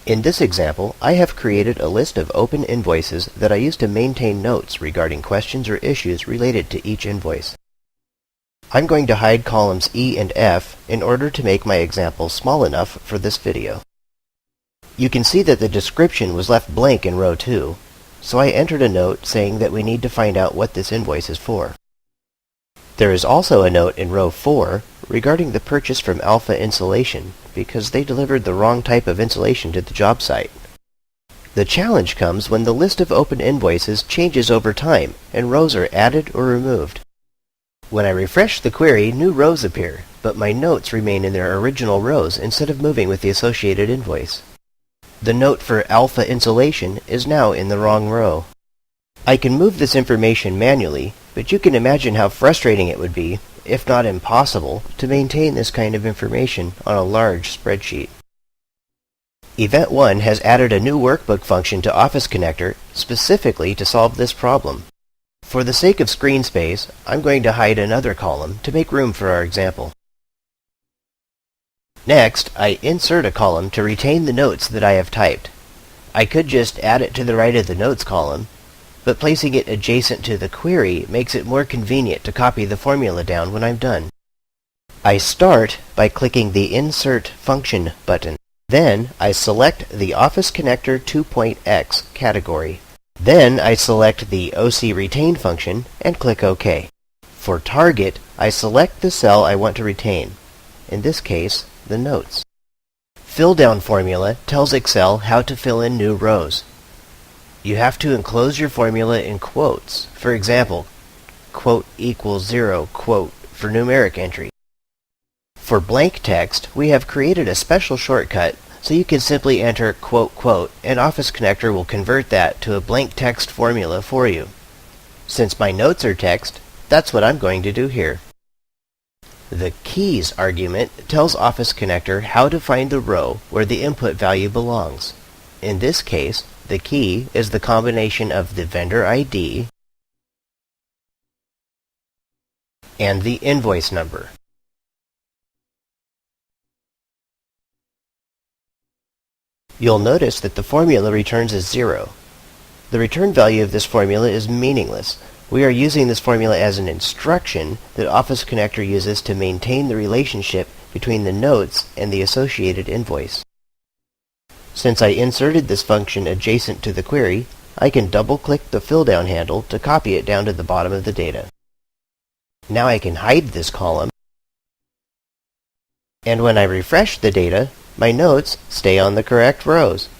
In this example, I have created a list of open invoices that I use to maintain notes regarding questions or issues related to each invoice. I'm going to hide columns E and F in order to make my example small enough for this video. You can see that the description was left blank in row 2, so I entered a note saying that we need to find out what this invoice is for. There is also a note in row 4 regarding the purchase from Alpha Insulation because they delivered the wrong type of insulation to the job site. The challenge comes when the list of open invoices changes over time and rows are added or removed. When I refresh the query, new rows appear, but my notes remain in their original rows instead of moving with the associated invoice. The note for Alpha Insulation is now in the wrong row. I can move this information manually, but you can imagine how frustrating it would be, if not impossible, to maintain this kind of information on a large spreadsheet. Event 1 has added a new workbook function to Office Connector specifically to solve this problem. For the sake of screen space, I'm going to hide another column to make room for our example. Next, I insert a column to retain the notes that I have typed. I could just add it to the right of the notes column, but placing it adjacent to the query makes it more convenient to copy the formula down when I'm done. I start by clicking the Insert Function button. Then I select the Office Connector 2.x category. Then I select the OC Retain function and click OK. For Target, I select the cell I want to retain. In this case, the notes. Fill Down formula tells Excel how to fill in new rows. You have to enclose your formula in quotes. For example, quote equals 0, quote for numeric entry. For blank text, we have created a special shortcut so you can simply enter quote quote and Office Connector will convert that to a blank text formula for you. Since my notes are text, that's what I'm going to do here. The keys argument tells Office Connector how to find the row where the input value belongs. In this case, the key is the combination of the vendor ID and the invoice number. You'll notice that the formula returns as 0. The return value of this formula is meaningless. We are using this formula as an instruction that Office Connector uses to maintain the relationship between the notes and the associated invoice. Since I inserted this function adjacent to the query, I can double-click the fill down handle to copy it down to the bottom of the data. Now I can hide this column, and when I refresh the data, my notes stay on the correct rows.